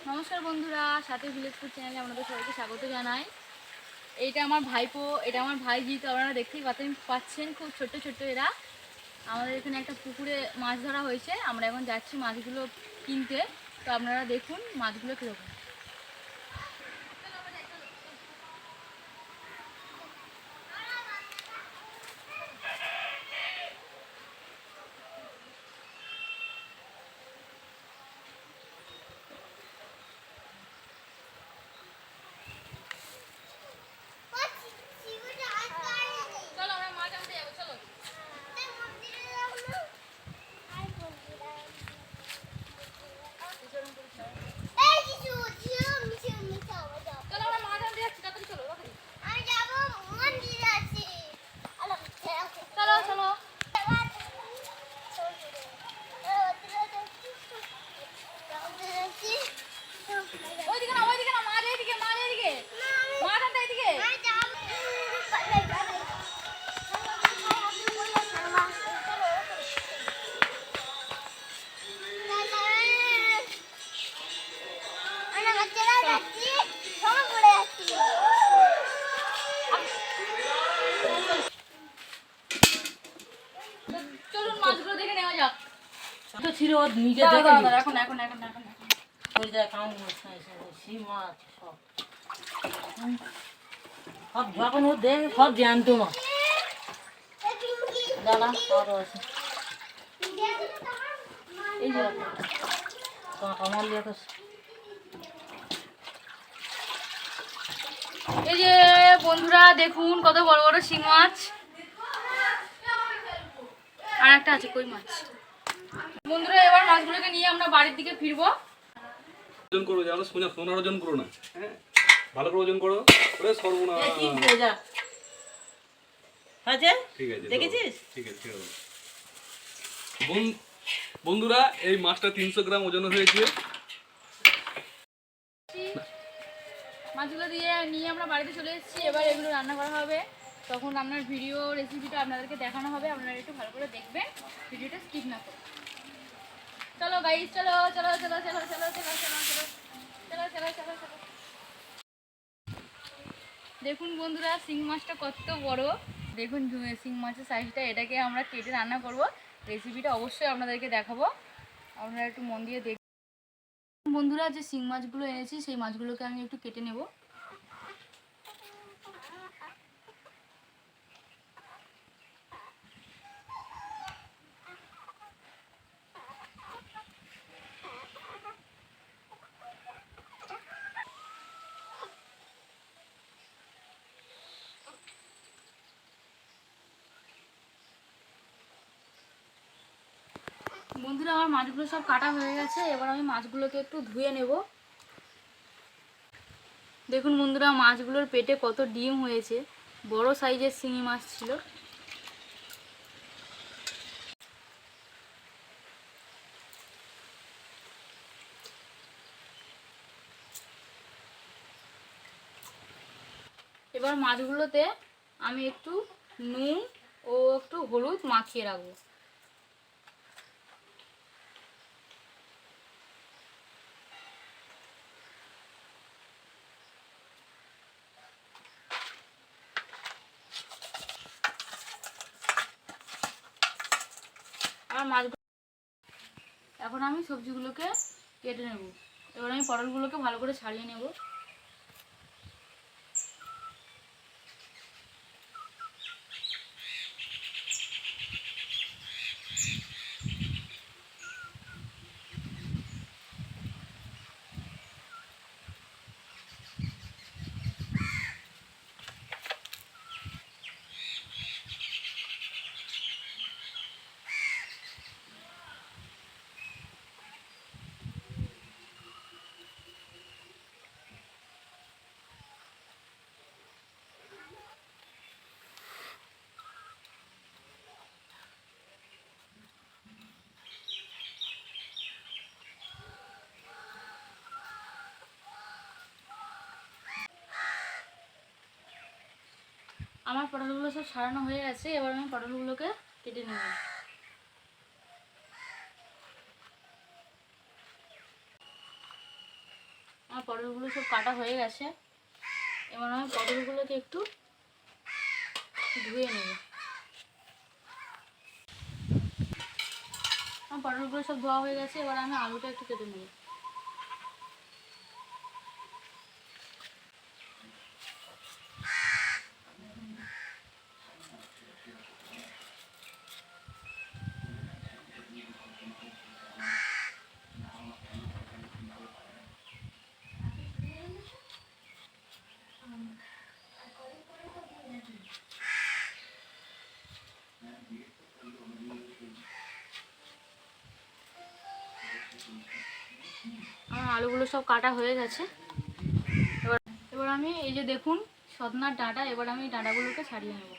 নমস্কার বন্ধুরা, সাথী village food চ্যানেলে আপনাদের সবাইকে স্বাগত জানাই। এইটা আমার ভাইপো, এটা আমার ভাইজি। তো আপনারা দেখতেই পাচ্ছেন খুব ছোট্ট ছোট্ট এরা। আমাদের এখানে একটা পুকুরে মাছ ধরা হয়েছে, আমরা এখন যাচ্ছি মাছগুলো কিনতে। তো আপনারা দেখুন মাছগুলো কীরকম। চলো আমরা মাছ আনতে যাবো, চলো। চলো আমরা মাছ আনতে যাচ্ছি, তাড়াতাড়ি চলো। চলো চলো ওইদিকে না, ওইদিকে না, মাছ এইদিকে, মাছ এইদিকে, মাছ আনতে এইদিকে। চলুন মাছগুলো দেখে নেওয়া যাক। ছোট ছিল ওর নিজে দাঁড়া, দেখে দাঁড়া, নি। দাঁড়া, এখন এখন এখন এখন এখন। ওই যায় কাউন শিম মাছ সব সব যখন ও দেখে সব জ্যান্ত মাছ। দাঁড়া আরও আছে এই যে কামাল দেখো। এই যে বন্ধুরা দেখুন কত বড় বড় শিং মাছ, আর একটা আছে কই মাছ। বন্ধুরা এবার মাছগুলোকে নিয়ে আমরা বাড়ির দিকে ফিরবো। ওজন করো, যেন সোনার ওজন করো না, হ্যাঁ ভালো করে ওজন করো। ওরে সর্বনা, কি ভেজা আছে ঠিক আছে, দেখেছিস? ঠিক আছে, ঠিক আছে। বন্ধুরা এই মাছটা 300 গ্রাম ওজন হয়েছে। মাছগুলো নিয়ে আমরা বাড়িতে চলে এসেছি। এবার এগুলো রান্না করা হবে, তখন আপনার ভিডিও রেসিপিটা আপনাদেরকে দেখানো হবে। আপনারা একটু ভালো করে দেখবেন, ভিডিওটা স্কিপ না করে। চলো গাইস, চলো চলো চলো চলো চলো চলো চলো চলো চলো চলো চলো চলো। দেখুন বন্ধুরা শিং মাছটা কত বড়, দেখুন শিং মাছের সাইজটা। এটাকে আমরা কেটে রান্না করব, রেসিপিটা অবশ্যই আপনাদেরকে দেখাবো, আপনারা একটু মন দিয়ে দেখুন। বন্ধুরা যে শিং মাছগুলো এনেছি সেই মাছগুলোকে আমি একটু কেটে নেব। বন্ধুরা আমার মাছগুলো সব কাটা হয়ে গেছে, এবার আমি মাছগুলোকে একটু ধুয়ে নেব। দেখুন বন্ধুরা মাছগুলোর পেটে কত ডিম হয়েছে, বড় সাইজের শিঙি মাছ ছিল। এবার মাছগুলোতে আমি একটু নুন ও একটু হলুদ মাখিয়ে রাখবো। আর মাছগুলো এখন আমি সবজিগুলোকে কেটে নেব। এবার আমি পটলগুলোকে ভালো করে ছাড়িয়ে নেব। আমার পটলগুলো সব ছাড়ানো হয়ে গেছে, এবার আমি পটলগুলোকে কেটে নেব। আমার পটলগুলো সব কাটা হয়ে গেছে। এবার আমি পটলগুলোকে একটু ধুয়ে নেব। আমার পটলগুলো সব ধোয়া হয়ে গেছে। এবার আমি আলুটা একটু কেটে নেব। আমার আলুগুলো সব কাটা হয়ে গেছে। এবার আমি এই যে দেখুন সজনার ডাঁটা, এবার আমি ডাঁটাগুলোকে ছাড়িয়ে নেব।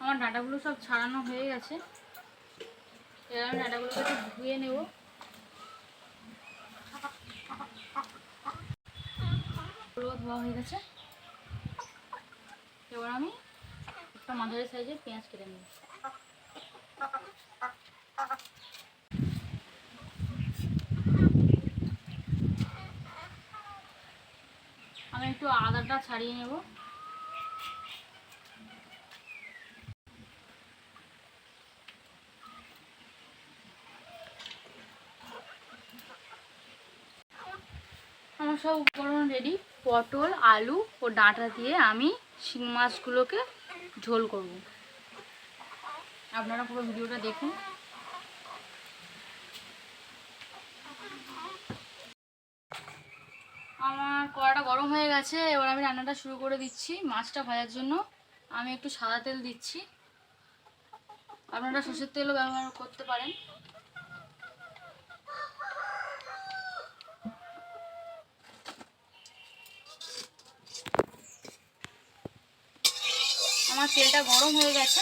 আমার ডাঁটাগুলো সব ছাড়ানো হয়ে গেছে। এবার আমি ডাঁটাগুলোকে একটু ধুয়ে নেব। ধোয়া হয়ে গেছে। এবার আমি একটা মাঝারি সাইজের পেঁয়াজ কেটে নেব। আমি একটু আদাটা ছাড়িয়ে নেব। আমার সব উপকরণ রেডি। পটল, আলু ও ডাঁটা দিয়ে আমি শিং মাছগুলোকে ঝোল করব। আপনারা পুরো ভিডিওটা দেখুন। আমার কড়াটা গরম হয়ে গেছে। এবার আমি রান্নাটা শুরু করে দিচ্ছি। মাছটা ভাজার জন্য আমি একটু সাদা তেল দিচ্ছি। আপনারা সরষের তেলও ব্যবহার করতে পারেন। আমার তেলটা গরম হয়ে গেছে।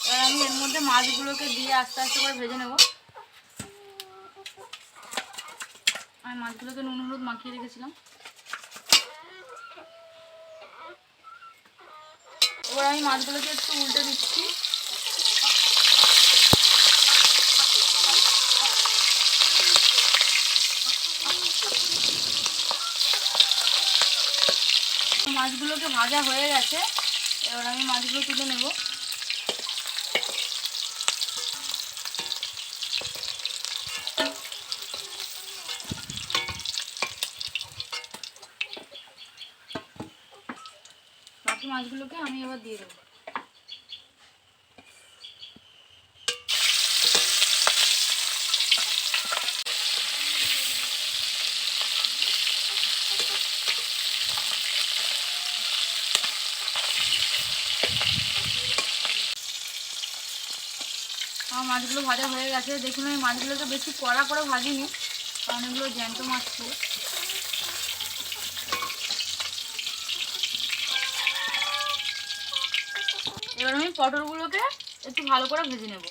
এবার আমি এর মধ্যে মাছগুলোকে দিয়ে আস্তে আস্তে করে ভেজে নেব। আমি মাছগুলোকে নুন হলুদ মাখিয়ে রেখেছিলাম। এবার আমি মাছগুলোকে একটু উল্টে দিচ্ছি। মাছগুলোকে ভাজা হয়ে গেছে। এবার আমি মাছগুলো তুলে নেব। বাকি মাছগুলোকে আমি এবার দিয়ে দেবো। আমার মাছগুলো ভাজা হয়ে গেছে। দেখুন আমি মাছগুলোকে বেশি কড়া করে ভাজিনি, কারণ এগুলো জ্যান্ত মাছ ছিল। এবার আমি পটলগুলোকে একটু ভালো করে ভেজে নেব।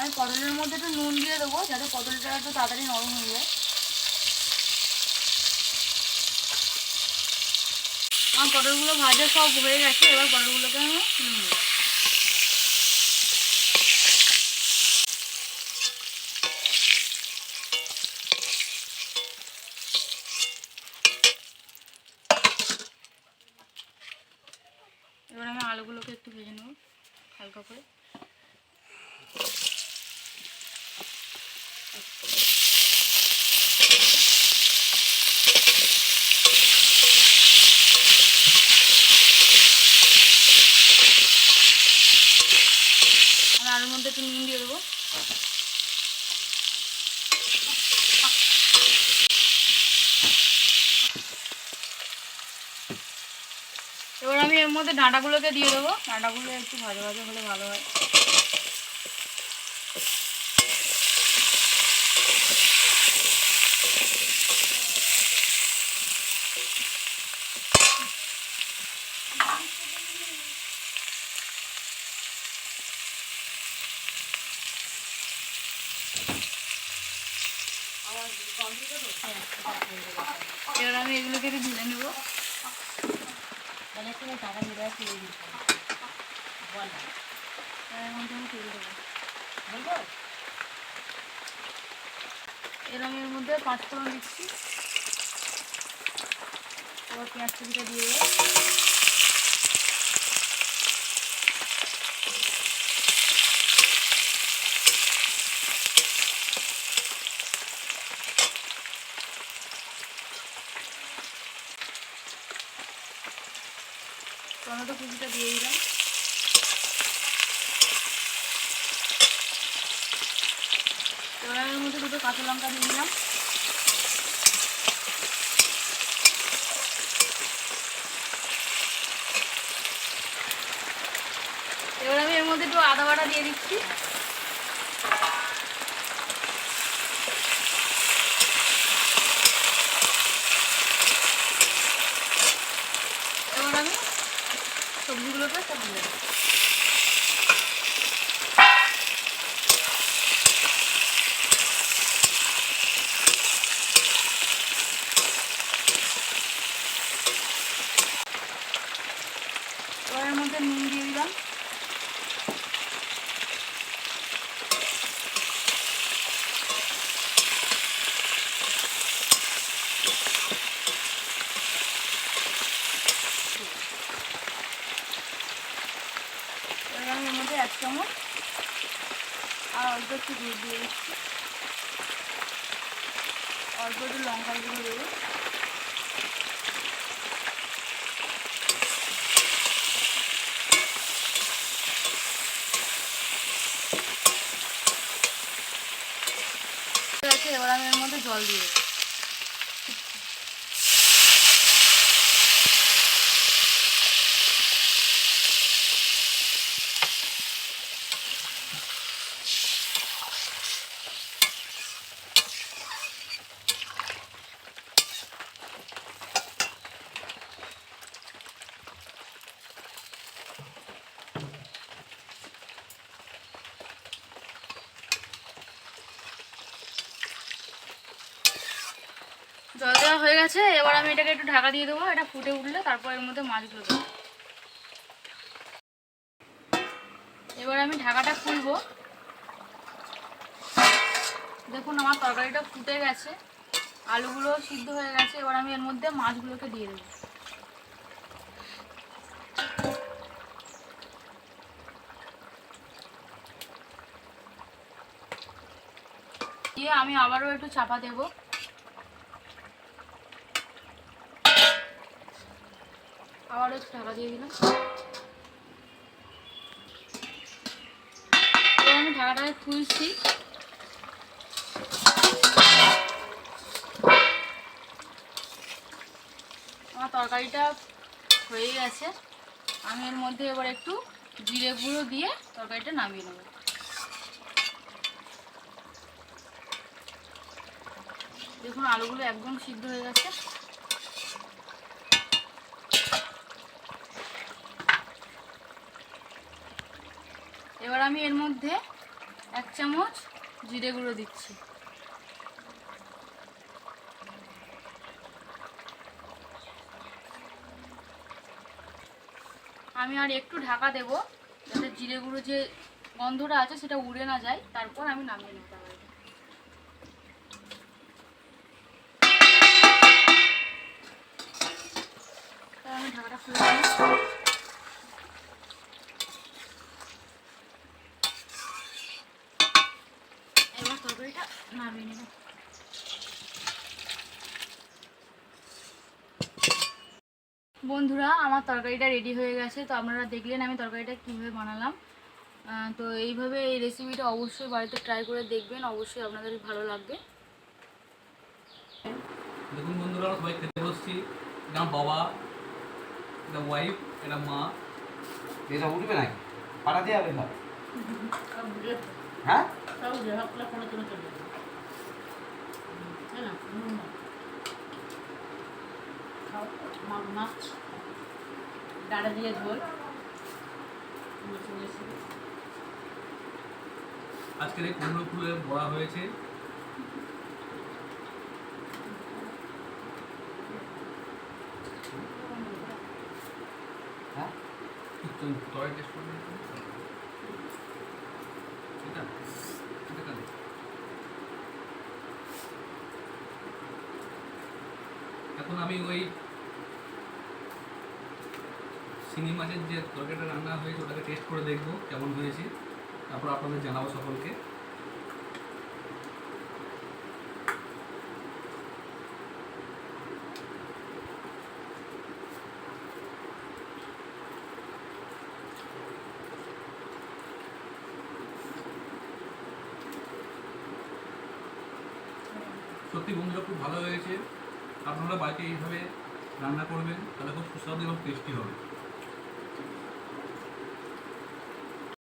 আমি পটলের মধ্যে একটু নুন দিয়ে দেবো যাতে পটলটা একটু তাড়াতাড়ি নরম হয়ে যায়। আমার পটলগুলো ভাজা সব হয়ে গেছে, এবার পটলগুলোকে আমি তুলে নেব। এবার আমি আলুগুলোকে একটু ভেজে নেব হালকা করে। আমি আলুর মধ্যে একটু নুন দিয়ে দেবো। এবার আমি এর মধ্যে ডাঁটাগুলোকে দিয়ে দেবো, ডাঁটাগুলো একটু ভাজা ভাজা হলে ভালো হয়। এবার আমি এগুলোকে একটু ঢেলে নেবো। এর আমি এর মধ্যে 5 ফোড়ন দিচ্ছি। এবার পেঁয়াজ কুচিটা দিয়ে দেবো। টমেটো কুচিটা দিয়ে দিলাম। এবার আমি এর মধ্যে 2টো কাঁচা লঙ্কা দিয়ে দিলাম। এবার আমি এর মধ্যে একটু আদা বাটা দিয়ে দিচ্ছি। এবার আমি সবজিগুলোকে সব দিয়ে দেবো। এবার এর মধ্যে নুন দিয়ে দিলাম। এবার আমি এর মধ্যে 1 চামচ আর অল্প একটু দুধ দিয়ে দিচ্ছি। অল্প একটু লঙ্কার গুঁড়ো দেবো। ঠিক আছে, এবার আমি এর মধ্যে জল দিয়ে দেবো। জল দেওয়া হয়ে গেছে, এবার আমি এটাকে একটু ঢাকা দিয়ে দেবো। এটা ফুটে উঠলে তারপর এর মধ্যে মাছগুলো দেবো। এবার আমি ঢাকাটা খুলবো। দেখুন আমার তরকারিটা ফুটে গেছে, আলুগুলো সিদ্ধ হয়ে গেছে। এবার আমি এর মধ্যে মাছগুলোকে দিয়ে দেবো। দিয়ে আমি আবারও একটু চাপা দেবো। আবারও একটু ঢাকা দিয়ে দিলাম। এবার আমি ঢাকাটাকে খুলছি। আমার তরকারিটা হয়ে গেছে। আমি এর মধ্যে এবার একটু জিরে গুঁড়ো দিয়ে তরকারিটা নামিয়ে নেব। দেখুন আলুগুলো একদম সিদ্ধ হয়ে গেছে। এবার আমি এর মধ্যে 1 চামচ জিরে গুঁড়ো দিচ্ছি। আমি আর একটু ঢাকা দেব যাতে জিরে গুঁড়ো যে গন্ধটা আছে সেটা উড়ে না যায়, তারপর আমি নামিয়ে নেব তরকারিটা। আমি ঢাকাটা খুলে দিলাম। এবার তরকারিটা নামিয়ে নেব। বন্ধুরা, আমার তরকারিটা রেডি হয়ে গেছে। তো আপনারা দেখলেন আমি তরকারিটা কীভাবে বানালাম। তো এইভাবে এই রেসিপিটা অবশ্যই বাড়িতে ট্রাই করে দেখবেন, অবশ্যই আপনাদের ভালো লাগবে। দেখুন বন্ধুরা, আমরা সবাই খেতে বসছি। এটা আমার বাবা, এটা ওয়াইফ, এটা মা। এটা উঠবে নাকি পাড়া দিয়ে হবে সব হ্যাঁ মাছ ডাটা দিয়ে ঝোল। আজকের এই কুমড়ো ফুলের বড়া হয়েছে। হ্যাঁ তরকারি টেস্ট করবেন এটা এটা কেন? এখন আমি ওই শিঙি মাছের যে তরকারিটা রান্না হয়েছে ওটাকে টেস্ট করে দেখবো কেমন হয়েছে, তারপর আপনাদের জানাবো সকলকে। সত্যি বন্ধুরা খুব ভালো হয়েছে। আপনারা বাড়িতে এইভাবে রান্না করবেন, তাহলে খুব সুস্বাদু এবং টেস্টি হবে।